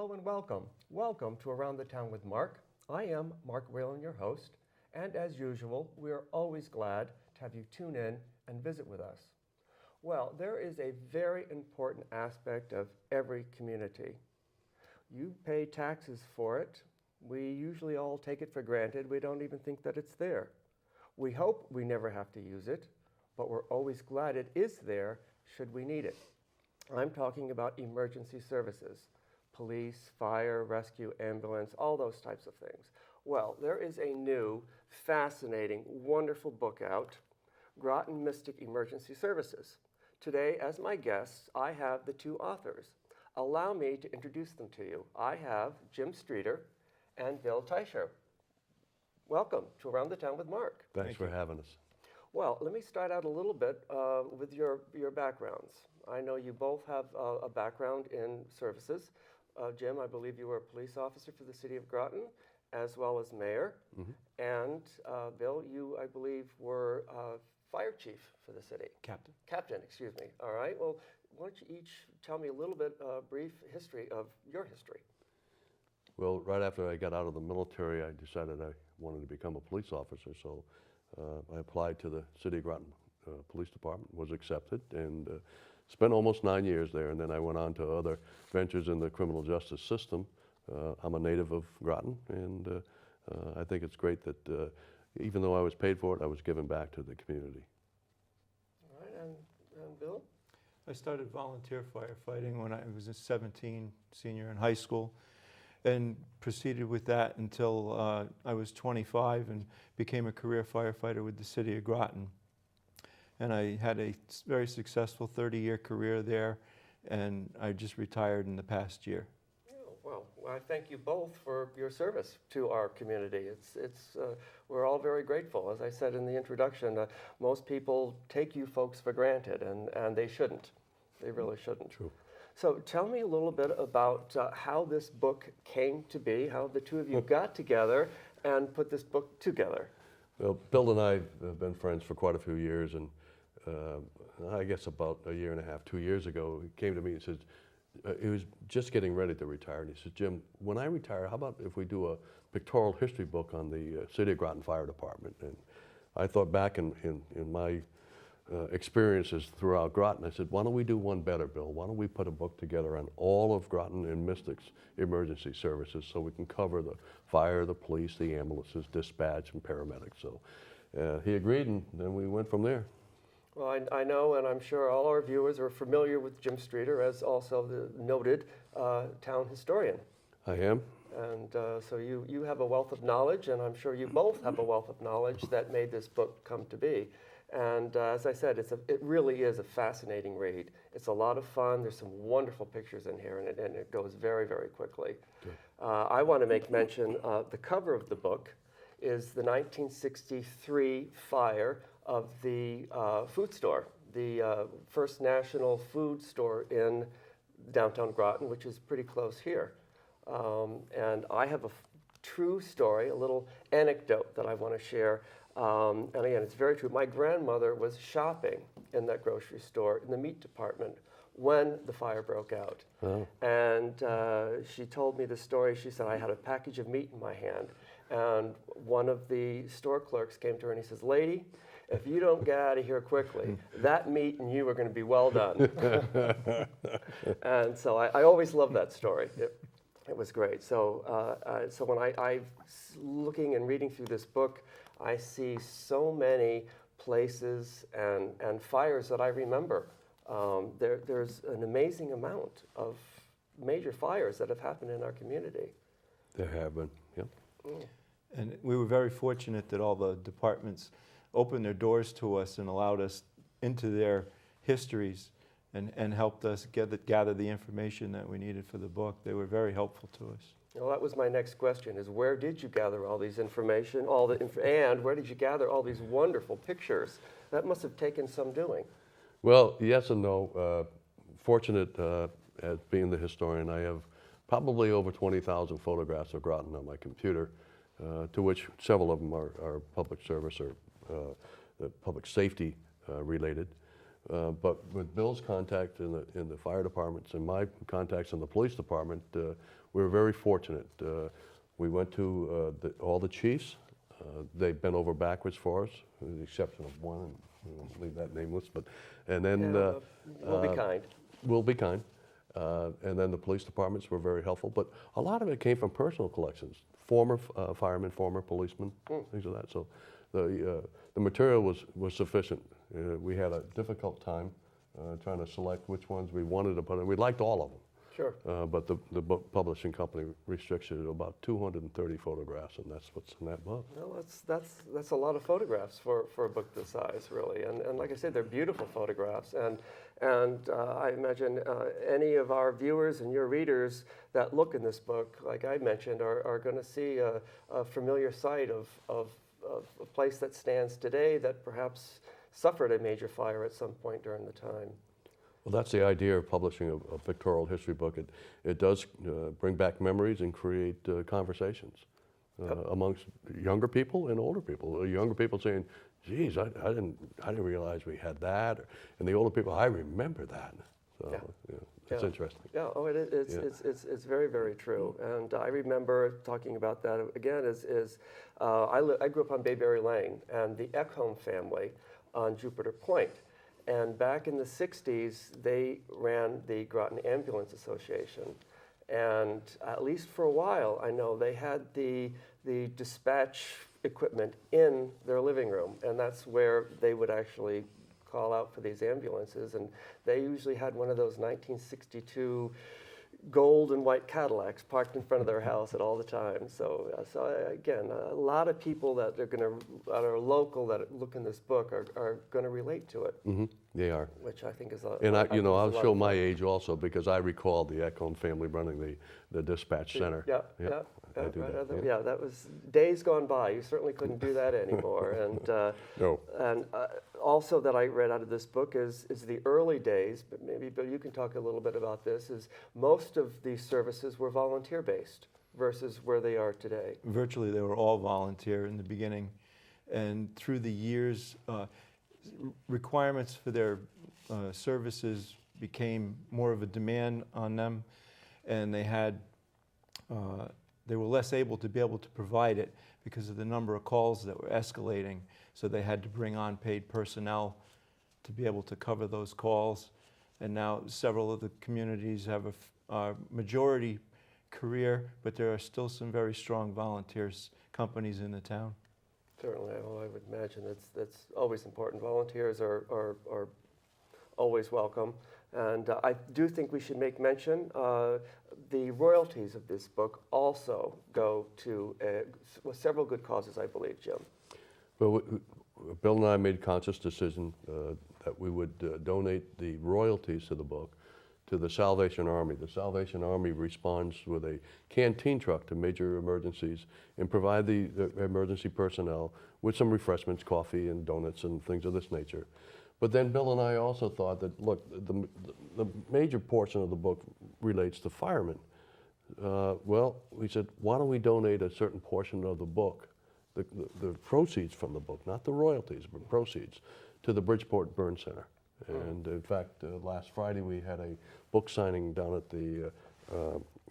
Hello and welcome. Welcome to Around the Town with Mark. I am Mark Whalen, your host, and as usual, we are always glad to have you tune in and visit with us. Well, there is a very important aspect of every community. You pay taxes for it. We usually all take it for granted. We don't even think that it's there. We hope we never have to use it, but we're always glad it is there should we need it. I'm talking about emergency services. Police, fire, rescue, ambulance, all those types of things. Well, there is a new, fascinating, wonderful book out, Groton-Mystic Emergency Services. Today, as my guests, I have the two authors. Allow me to introduce them to you. I have Jim Streeter and Bill Tischer. Welcome to Around the Town with Mark. Thanks for having us. Well, let me start out a little bit with your backgrounds. I know you both have a background in services. Jim, I believe you were a police officer for the city of Groton, as well as mayor. Mm-hmm. And Bill, you, I believe, were fire chief for the city. Captain, excuse me. All right. Well, why don't you each tell me a little bit brief history of your history? Well, right after I got out of the military, I decided I wanted to become a police officer. So I applied to the City of Groton Police Department, was accepted, and spent almost 9 years there. And then I went on to other ventures in the criminal justice system. I'm a native of Groton, and I think it's great that even though I was paid for it, I was given back to the community. All right, and Bill? I started volunteer firefighting when I was 17, senior in high school, and proceeded with that until I was 25 and became a career firefighter with the city of Groton. And I had a very successful 30-year career there, and I just retired in the past year. Well, I thank you both for your service to our community. We're all very grateful. As I said in the introduction, most people take you folks for granted, and they shouldn't. They really shouldn't. True. So tell me a little bit about how this book came to be, how the two of you got together and put this book together. Well, Bill and I have been friends for quite a few years, and I guess about a year and a half, 2 years ago, he came to me and said, he was just getting ready to retire, and he said, Jim, when I retire, how about if we do a pictorial history book on the City of Groton Fire Department? And I thought back in my experiences throughout Groton, I said, why don't we do one better, Bill? Why don't we put a book together on all of Groton and Mystic's emergency services so we can cover the fire, the police, the ambulances, dispatch, and paramedics. So he agreed, and then we went from there. Well, I know, and I'm sure all our viewers are familiar with Jim Streeter as also the noted town historian. I am. And so you have a wealth of knowledge, and I'm sure you both have a wealth of knowledge that made this book come to be. And as I said, it really is a fascinating read. It's a lot of fun. There's some wonderful pictures in here, and it goes very, very quickly. I want to make mention, the cover of the book is the 1963 fire of the food store, the first national food store in downtown Groton, which is pretty close here. And I have a true story, a little anecdote that I want to share. And again, it's very true. My grandmother was shopping in that grocery store in the meat department when the fire broke out. Oh. And she told me the story. She said, I had a package of meat in my hand. And one of the store clerks came to her and he says, lady, if you don't get out of here quickly, that meat and you are going to be well done. And so I always love that story. It was great. So so when I'm looking and reading through this book, I see so many places and fires that I remember. There's an amazing amount of major fires that have happened in our community. There have been, yep. Mm. And we were very fortunate that all the departments opened their doors to us and allowed us into their histories and helped us gather the information that we needed for the book. They were very helpful to us. Well, that was my next question, is where did you gather all these information, and where did you gather all these wonderful pictures? That must have taken some doing. Well, yes and no. Fortunate as being the historian, I have probably over 20,000 photographs of Groton on my computer, to which several of them are public service or public safety related. But with Bill's contact in the fire departments and my contacts in the police department, we were very fortunate. We went to all the chiefs. They bent over backwards for us, with the exception of one. We won't leave that nameless, but and then Yeah, we'll be kind. we'll be kind. And then the police departments were very helpful, but a lot of it came from personal collections, former firemen, former policemen, things of that. So the material was sufficient. We had a difficult time trying to select which ones we wanted to put in. We liked all of them. Sure. But the book publishing company restricted it to about 230 photographs, and that's what's in that book. Well, that's a lot of photographs for a book this size, really. And like I said, they're beautiful photographs. And I imagine any of our viewers and your readers that look in this book, like I mentioned, are going to see a familiar sight of a place that stands today that perhaps suffered a major fire at some point during the time. Well, that's the idea of publishing a pictorial history book. It does bring back memories and create conversations amongst younger people and older people. Younger people saying, "Geez, I didn't realize we had that," and the older people, "I remember that." So it's interesting. Yeah. Oh, it's very, very true. And I remember talking about that again. I grew up on Bayberry Lane, and the Ekholm family on Jupiter Point. And back in the 60s, they ran the Groton Ambulance Association. And at least for a while, I know they had the dispatch equipment in their living room. And that's where they would actually call out for these ambulances. And they usually had one of those 1962 gold and white Cadillacs parked in front of their house at all the time. So again, a lot of people that are local that look in this book are going to relate to it. Mm-hmm. They are. Which I think is a. And I'll show my age also because I recall the Ekholm family running the dispatch center. Yeah. That was days gone by. You certainly couldn't do that anymore. And No. And also that I read out of this book is the early days. But maybe Bill, you can talk a little bit about this. Is most of these services were volunteer based versus where they are today. Virtually, they were all volunteer in the beginning, and through the years, requirements for their services became more of a demand on them, and they were less able to provide it because of the number of calls that were escalating. So they had to bring on paid personnel to be able to cover those calls. And now several of the communities have a majority career, but there are still some very strong volunteers companies in the town. Certainly, I would imagine that's always important. Volunteers are always welcome. And I do think we should make mention, the royalties of this book also go to several good causes, I believe, Jim. Well, Bill and I made a conscious decision that we would donate the royalties to the book to the Salvation Army. The Salvation Army responds with a canteen truck to major emergencies and provide the emergency personnel with some refreshments, coffee and donuts and things of this nature. But then Bill and I also thought that, look, the major portion of the book relates to firemen. Well, we said, why don't we donate a certain portion of the book, the proceeds from the book, not the royalties, but proceeds, to the Bridgeport Burn Center. And in fact, last Friday we had a book signing down at the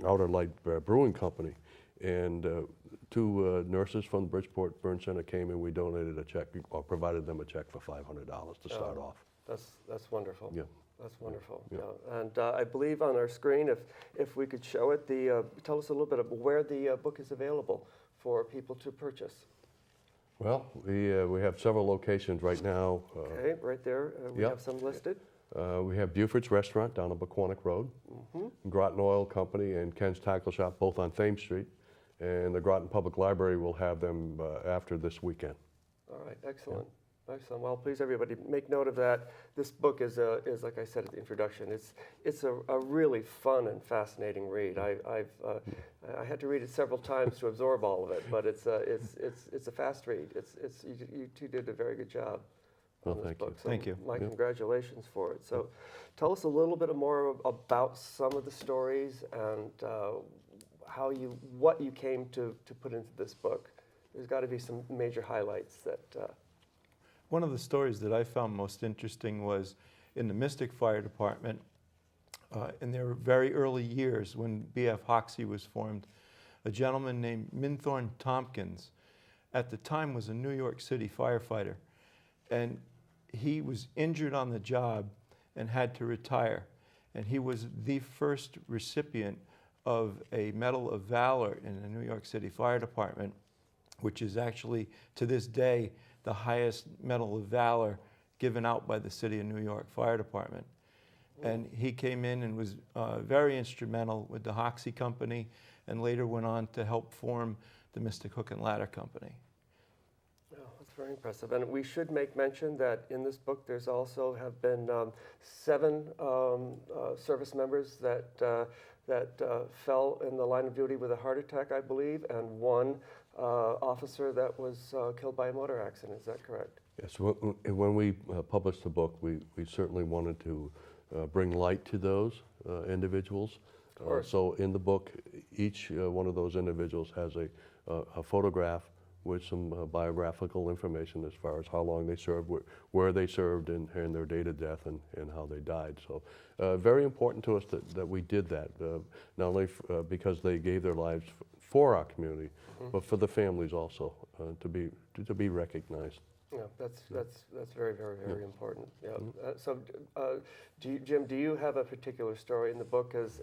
Outer Light Brewing Company, and two nurses from the Bridgeport Burn Center came and we donated a check, or provided them a check for $500 to start off. That's wonderful. Yeah. That's wonderful. Yeah. Yeah. And I believe on our screen, if we could show it, tell us a little bit about where the book is available for people to purchase. Well, we have several locations right now. Okay, right there. We have some listed. We have Buford's Restaurant down on Buckwanick Road, Groton Oil Company and Ken's Tackle Shop, both on Thames Street, and the Groton Public Library will have them after this weekend. All right, excellent. Yeah. Excellent. Well, please, everybody, make note of that. This book is like I said at the introduction, it's a really fun and fascinating read. I had to read it several times to absorb all of it, but it's a fast read. You two did a very good job. Well, on this book. So Thank you. My congratulations for it. So tell us a little bit more about some of the stories and what you came to put into this book. There's got to be some major highlights that... One of the stories that I found most interesting was in the Mystic Fire Department. in their very early years when B.F. Hoxie was formed, a gentleman named Minthorn Tompkins, at the time was a New York City firefighter, and he was injured on the job and had to retire. And he was the first recipient of a Medal of Valor in the New York City Fire Department, which is actually, to this day, the highest Medal of Valor given out by the City of New York Fire Department. And he came in and was very instrumental with the Hoxie Company, and later went on to help form the Mystic Hook and Ladder Company. Oh, that's very impressive. And we should make mention that in this book, there's also have been 7 service members that fell in the line of duty with a heart attack, I believe, and 1 officer that was killed by a motor accident. Is that correct? Yes, when we published the book, we certainly wanted to bring light to those individuals. So in the book, each one of those individuals has a photograph with some biographical information as far as how long they served, where they served, and their date of death, and how they died. So very important to us that we did that, not only because they gave their lives for our community, but for the families also, to be recognized. Yeah, that's very, very, very important. Yeah. So, Jim, do you have a particular story in the book, as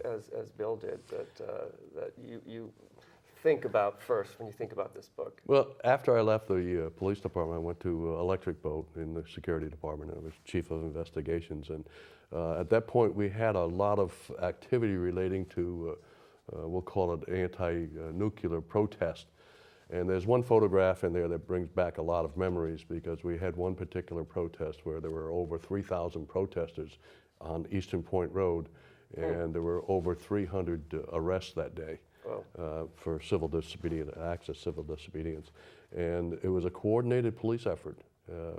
Bill did, that you think about first when you think about this book? Well, after I left the police department, I went to Electric Boat in the security department. I was chief of investigations, and at that point we had a lot of activity relating to, we'll call it anti-nuclear protest. And there's one photograph in there that brings back a lot of memories, because we had one particular protest where there were over 3,000 protesters on Eastern Point Road, and there were over 300 arrests that day. Wow. For civil disobedience, acts of civil disobedience. And it was a coordinated police effort,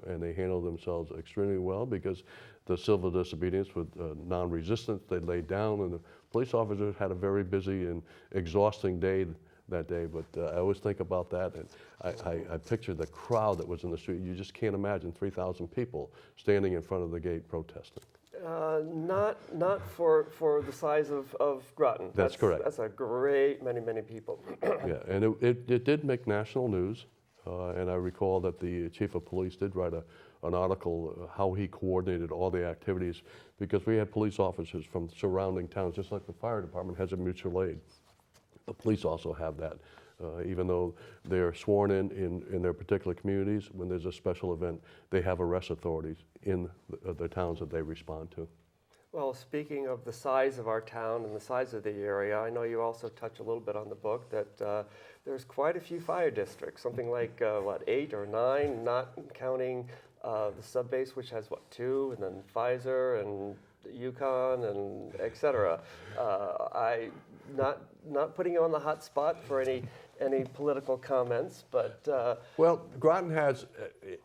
and they handled themselves extremely well, because the civil disobedience was non-resistant. They laid down, and the police officers had a very busy and exhausting day that day, but I always think about that, and I picture the crowd that was in the street. You just can't imagine 3,000 people standing in front of the gate protesting. Not for the size of Groton. That's correct. That's a great many people. Yeah, and it did make national news, and I recall that the chief of police did write an article how he coordinated all the activities, because we had police officers from surrounding towns, just like the fire department has a mutual aid. The police also have that, even though they're sworn in their particular communities. When there's a special event, they have arrest authorities in the towns that they respond to. Well, speaking of the size of our town and the size of the area, I know you also touch a little bit on the book that there's quite a few fire districts, something like, 8 or 9, not counting the sub-base, which has, 2, and then Pfizer and Yukon and et cetera. Not putting you on the hot spot for any political comments, but well, Groton has,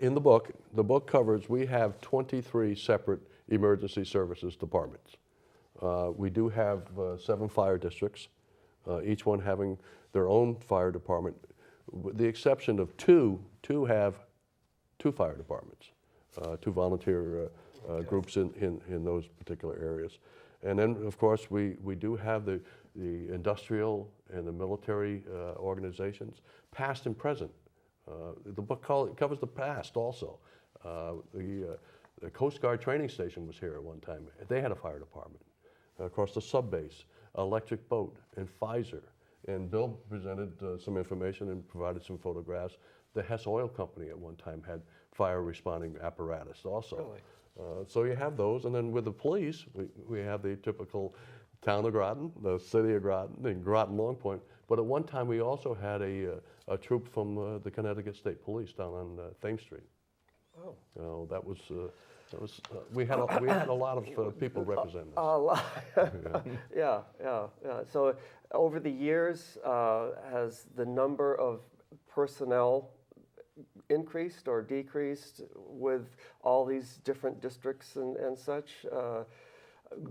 in the book covers, we have 23 separate emergency services departments. We do have 7 fire districts, each one having their own fire department, with the exception of 2 have 2 fire departments, 2 volunteer groups in those particular areas. And then, of course, we do have the industrial and the military organizations, past and present. The book covers the past also. The Coast Guard training station was here at one time. They had a fire department. Across the sub-base, Electric Boat, and Pfizer. And Bill presented some information and provided some photographs. The Hess Oil Company at one time had fire responding apparatus also. Really? So you have those, and then with the police, we have the typical town of Groton, the city of Groton, and Groton Long Point. But at one time, we also had a troop from the Connecticut State Police down on Thames Street. Oh. That was we had a lot of people representing us. A lot. Yeah. So over the years, has the number of personnel increased or decreased with all these different districts and such,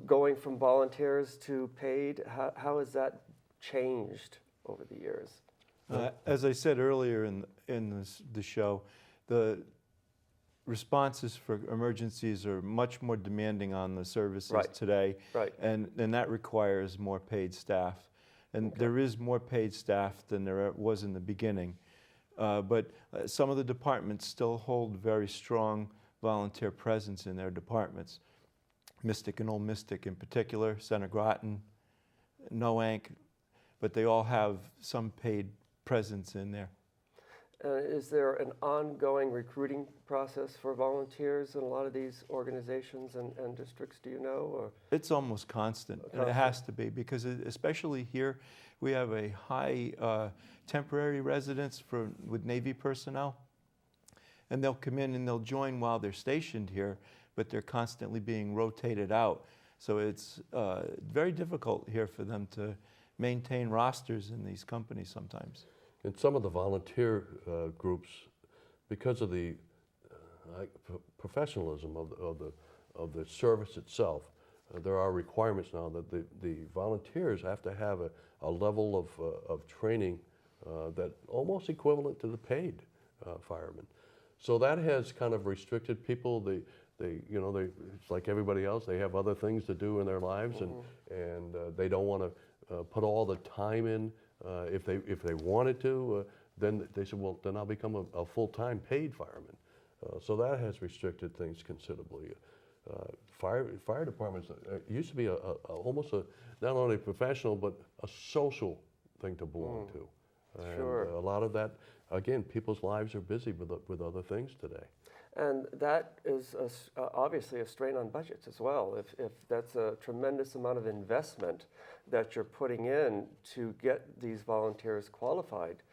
going from volunteers to paid? How has that changed over the years? As I said earlier in the show, responses for emergencies are much more demanding on the services Right. today, Right. and that requires more paid staff. And Okay. there is more paid staff than there was in the beginning. But some of the departments still hold very strong volunteer presence in their departments. Mystic and Old Mystic in particular, Center Groton, Noank, but they all have some paid presence in there. Is there an ongoing recruiting process for volunteers in a lot of these organizations and districts, do you know? Or? It's almost constant, and it has to be, because especially here, we have a high temporary residence with Navy personnel, and they'll come in and they'll join while they're stationed here, but they're constantly being rotated out. So it's very difficult here for them to maintain rosters in these companies sometimes. And some of the volunteer groups, because of the professionalism of the service itself, there are requirements now that the volunteers have to have a level of training that almost equivalent to the paid firemen. So that has kind of restricted people. It's like everybody else. They have other things to do in their lives, and they don't want to put all the time in. If they wanted to, then they said, well, then I'll become a full-time paid fireman. So that has restricted things considerably. Fire departments used to be almost not only professional but a social thing to belong to. And Sure. a lot of that, again, people's lives are busy with other things today. And that is obviously a strain on budgets as well. If that's a tremendous amount of investment that you're putting in to get these volunteers qualified,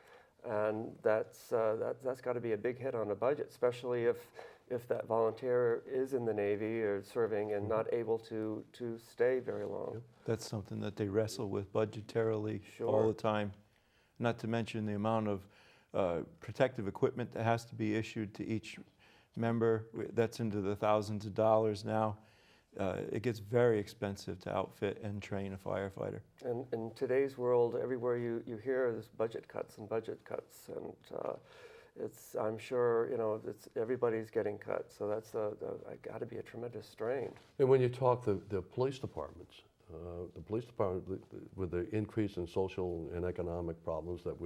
and that's got to be a big hit on a budget, especially if that volunteer is in the Navy or serving and not able to stay very long. That's something that they wrestle with budgetarily Sure. all the time. Not to mention the amount of protective equipment that has to be issued to each member. That's into the thousands of dollars now. It gets very expensive to outfit and train a firefighter. And in today's world, everywhere you hear there's budget cuts, and I'm sure everybody's getting cut. So that's got to be a tremendous strain. And when you talk the police departments, with the increase in social and economic problems that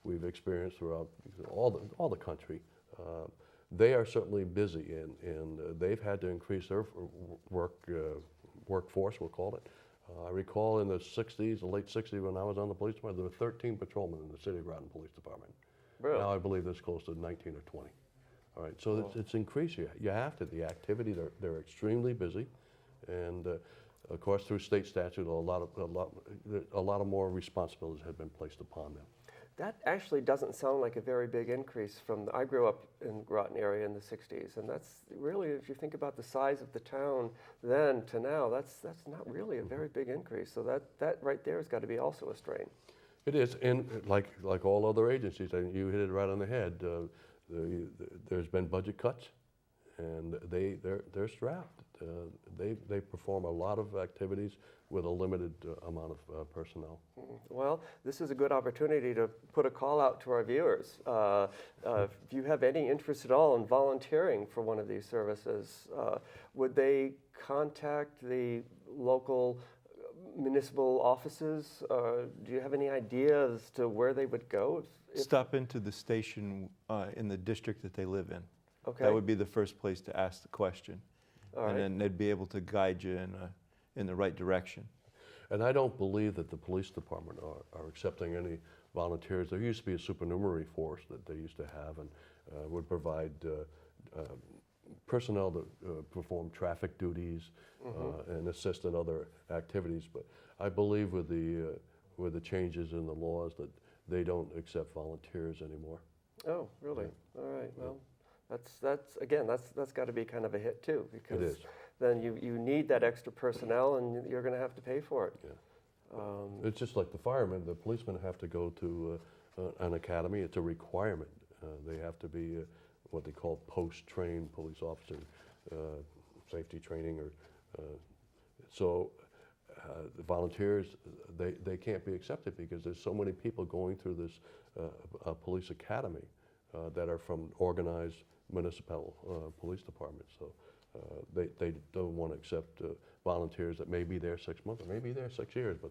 we've experienced throughout all the country, they are certainly busy, and they've had to increase their workforce, we'll call it. I recall in the 60s, the late 60s, when I was on the police department, there were 13 patrolmen in the City of Groton Police Department. Really? Now I believe there's close to 19 or 20. All right, so it's increased. You have to. The activity, they're extremely busy, and of course through state statute, a lot of more responsibilities have been placed upon them. That actually doesn't sound like a very big increase I grew up in Groton area in the 60s, and that's really, if you think about the size of the town then to now, that's not really a very big increase. So that right there has got to be also a strain. It is, and like all other agencies, and you hit it right on the head, there's been budget cuts, and they're strapped. They perform a lot of activities with a limited amount of personnel. Well, this is a good opportunity to put a call out to our viewers. If you have any interest at all in volunteering for one of these services, would they contact the local municipal offices? Do you have any idea as to where they would go? Stop into the station in the district that they live in. Okay. That would be the first place to ask the question. All right. And then they'd be able to guide you in the right direction. And I don't believe that the police department are accepting any volunteers. There used to be a supernumerary force that they used to have, and would provide personnel to perform traffic duties and assist in other activities. But I believe with the changes in the laws that they don't accept volunteers anymore. Oh, really? All right. Well, that's got to be kind of a hit too, because It is. then you need that extra personnel, and you're going to have to pay for it. Yeah. It's just like the firemen. The policemen have to go to an academy. It's a requirement. They have to be what they call post-trained police officer safety training, so the volunteers, they can't be accepted because there's so many people going through this police academy that are from organized municipal police departments. So they don't want to accept volunteers that may be there 6 months or may be there 6 years, but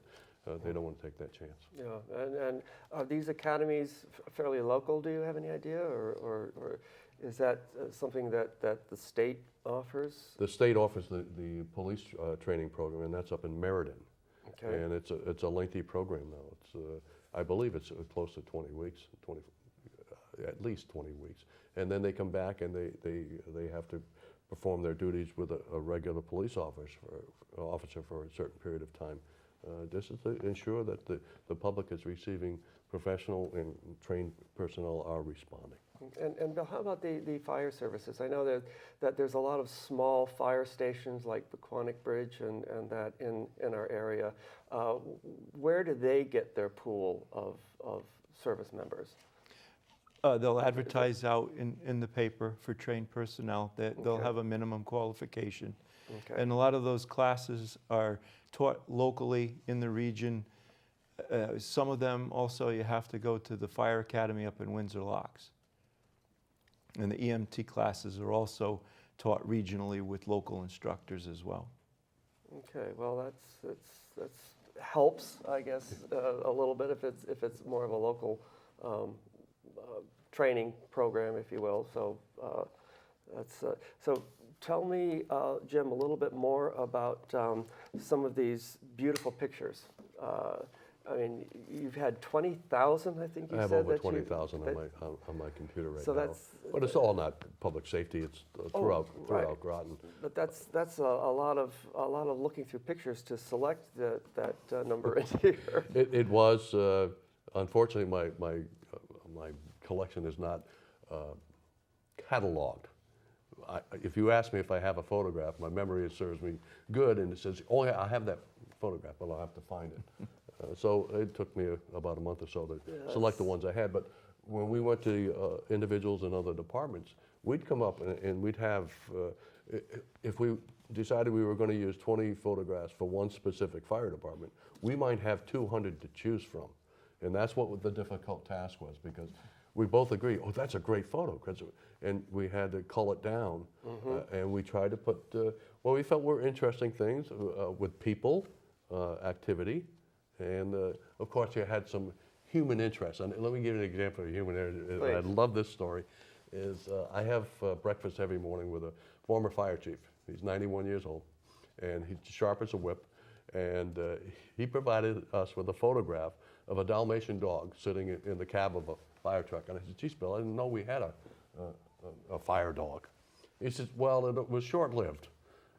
they don't want to take that chance. Yeah, and are these academies fairly local, do you have any idea? Or is that something that the state offers? The state offers the police training program, and that's up in Meriden. Okay. And it's a lengthy program now. It's I believe it's close to 20 weeks, at least 20 weeks. And then they come back and they have to perform their duties with a regular police officer for a certain period of time. This is to ensure that the public is receiving professional and trained personnel are responding. And Bill, how about the fire services? I know that there's a lot of small fire stations like Pequannock Bridge and that in our area. Where do they get their pool of service members? They'll advertise out in the paper for trained personnel. They'll Okay. have a minimum qualification. Okay. And a lot of those classes are taught locally in the region. Some of them also you have to go to the fire academy up in Windsor Locks. And the EMT classes are also taught regionally with local instructors as well. Okay, well that's helps, I guess, a little bit if it's more of a local training program, if you will. So so. Tell me, Jim, a little bit more about some of these beautiful pictures. I mean, you've had 20,000, I think you I have said. over that 20,000 on my computer right so now. that's, But it's all not public safety. It's throughout right. Groton. But that's a lot of looking through pictures to select that number in here. It was unfortunately my collection is not cataloged. If you ask me if I have a photograph, my memory serves me good, and it says, "Oh yeah, I have that photograph, but I'll have to find it." So it took me about a month or so to select the ones I had. But when we went to individuals in other departments, we'd come up and we'd have, if we decided we were going to use 20 photographs for one specific fire department, we might have 200 to choose from. And that's what the difficult task was, because we both agree, oh, that's a great photo. And we had to cull it down. And we tried to put what we felt were interesting things with people, activity. And of course, you had some human interest. And let me give you an example of human interest. I love this story. I have breakfast every morning with a former fire chief. He's 91 years old, and he's sharp as a whip. And he provided us with a photograph of a Dalmatian dog sitting in the cab of a fire truck. And I said, geez, Bill, I didn't know we had a fire dog. He says, well, it was short-lived.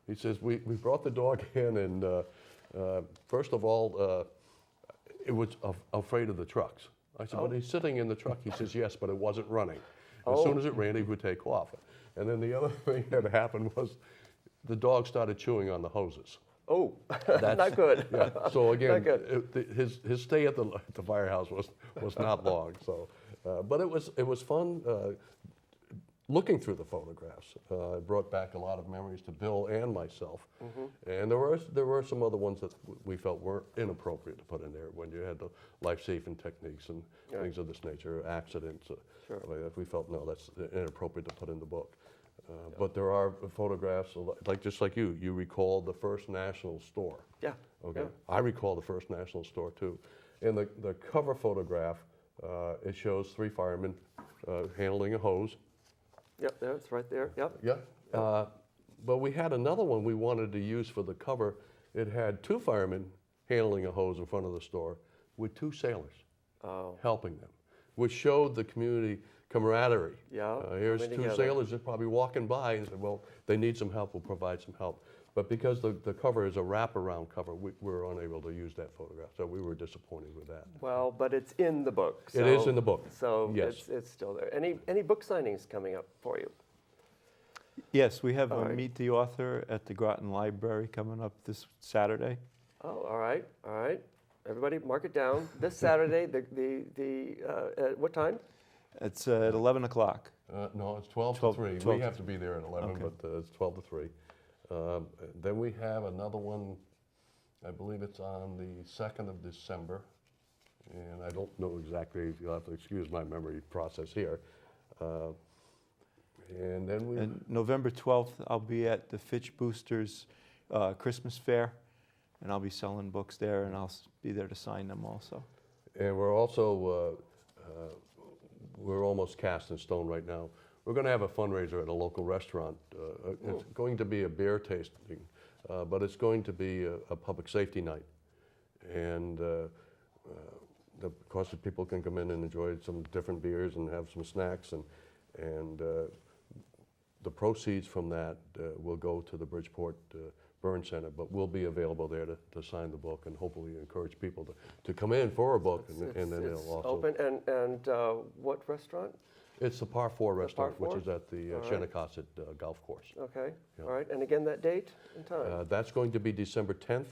He says, we brought the dog in, and first of all, it was afraid of the trucks. I said, but he's sitting in the truck. He says, yes, but it wasn't running. As soon as it ran, he would take off. And then the other thing that happened was the dog started chewing on the hoses. Oh, not good. Yeah. So again, Not good. his stay at the firehouse was not long. So, but it was fun looking through the photographs. It brought back a lot of memories to Bill and myself. And there were some other ones that we felt were inappropriate to put in there when you had the life-saving techniques and things of this nature, accidents. Like we felt, no, that's inappropriate to put in the book. But there are photographs, just like you recall the first national store. Yeah. Okay. Yeah. I recall the first national store too. In the cover photograph, it shows 3 firemen handling a hose. Yep, there, it's right there. Yep. Yeah. But we had another one we wanted to use for the cover. It had 2 firemen handling a hose in front of the store with 2 sailors helping them, which showed the community camaraderie. Yeah. Here's coming 2 together. sailors that probably walking by and said, well, they need some help, we'll provide some help. But because the cover is a wraparound cover, we were unable to use that photograph. So we were disappointed with that. Well, but it's in the book. It is in the book. So Yes. it's still there. Any book signings coming up for you? Yes, we have All a right. Meet the Author at the Groton Library coming up this Saturday. Oh, all right. Everybody, mark it down. This Saturday. At what time? It's at 11 o'clock. No, it's 12 12 to 3. 12 We have to be there at 11, Okay. but it's 12 to 3. Then we have another one, I believe it's on the 2nd of December, and I don't know exactly, you'll have to excuse my memory process here. And then we. And November 12th, I'll be at the Fitch Boosters Christmas Fair, and I'll be selling books there, and I'll be there to sign them also. And we're also, we're almost cast in stone right now. We're going to have a fundraiser at a local restaurant. It's going to be a beer tasting, but it's going to be a public safety night. And of course, the people can come in and enjoy some different beers and have some snacks. And the proceeds from that will go to the Bridgeport Burn Center, but we'll be available there to sign the book and hopefully encourage people to come in for a book. And then it's it'll also open. And what restaurant? It's the Par 4 restaurant, Par 4? which is at the All right. Shinnecock golf course. Okay. Yeah. All right. And again, that date and time. That's going to be December 10th,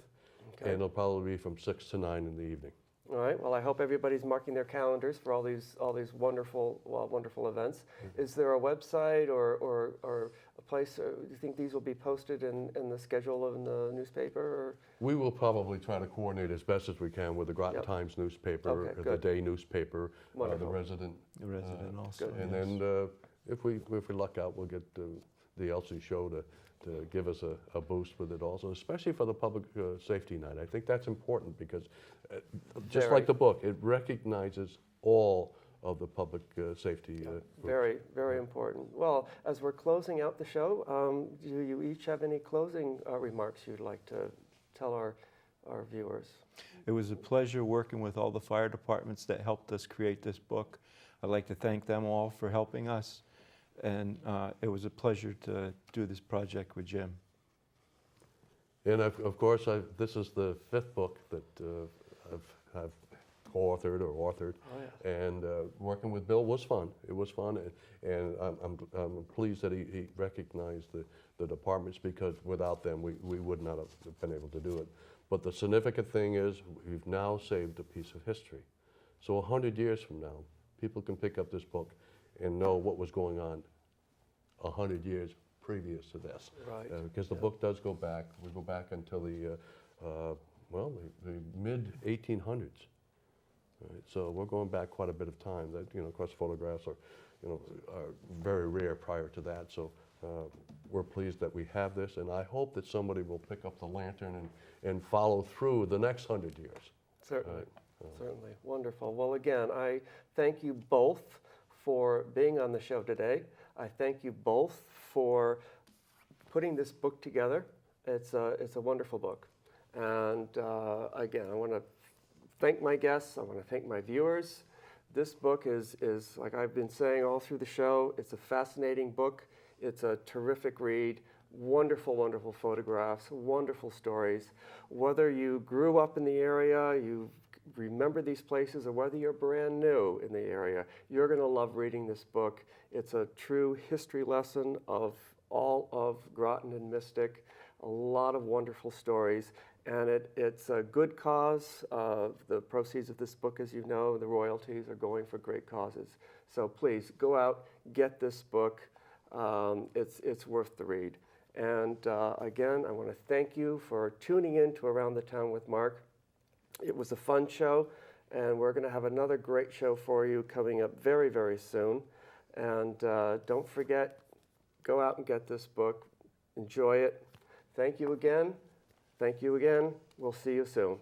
Okay. and it'll probably be from 6 to 9 in the evening. All right. Well, I hope everybody's marking their calendars for all these wonderful events. Is there a website or a place? Do you think these will be posted in the schedule in the newspaper? Or? We will probably try to coordinate as best as we can with the Groton Yep. Times newspaper, Okay, the good. Day newspaper, the Wonderful. Resident. The resident also. good. And yes. then if we luck out, we'll get the Elsie show to give us a boost with it also, especially for the public safety night. I think that's important because just Very. like the book, it recognizes all of the public safety groups. Very, very important. Well, as we're closing out the show, do you each have any closing remarks you'd like to tell our viewers? It was a pleasure working with all the fire departments that helped us create this book. I'd like to thank them all for helping us. And it was a pleasure to do this project with Jim. And of course, this is the 5th book that I've co-authored or authored. Oh, yeah. And working with Bill was fun. It was fun, and I'm pleased that he recognized the departments, because without them, we would not have been able to do it. But the significant thing is we've now saved a piece of history. So 100 years from now, people can pick up this book and know what was going on 100 years previous to this. Right. Because the Yeah. book does go back. We go back until the mid-1800s. Right? So we're going back quite a bit of time. That, of course, photographs are very rare prior to that. So we're pleased that we have this, and I hope that somebody will pick up the lantern and follow through the next 100 years. Certainly. Right. Certainly. Wonderful. Well, again, I thank you both for being on the show today. I thank you both for putting this book together. It's a wonderful book. And again, I want to thank my guests. I want to thank my viewers. This book is, like I've been saying all through the show, it's a fascinating book. It's a terrific read. Wonderful, wonderful photographs, wonderful stories. Whether you grew up in the area, you remember these places, or whether you're brand new in the area, you're going to love reading this book. It's a true history lesson of all of Groton and Mystic, a lot of wonderful stories, and it's a good cause. The proceeds of this book, as you know, the royalties are going for great causes. So please go out, get this book. It's worth the read. And again, I want to thank you for tuning in to Around the Town with Mark. It was a fun show, and we're going to have another great show for you coming up very, very soon. And don't forget, go out and get this book. Enjoy it. Thank you again. Thank you again. We'll see you soon.